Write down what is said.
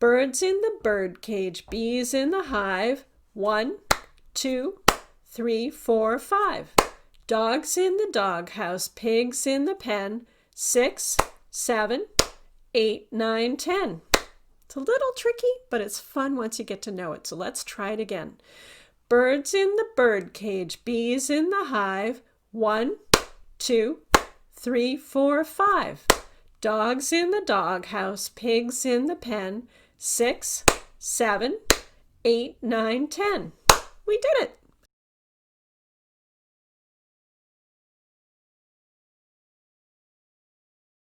Birds in the bird cage, bees in the hive. 1, 2, 3, 4, 5. Dogs in the doghouse, pigs in the pen. 6, 7, 8, 9, 10. It's a little tricky, but it's fun once you get to know it. So let's try it again. Birds in the bird cage, bees in the hive. 1, 2, 3, 4, 5. Dogs in the doghouse, pigs in the pen. 6, 7, 8, 9, 10. We did it!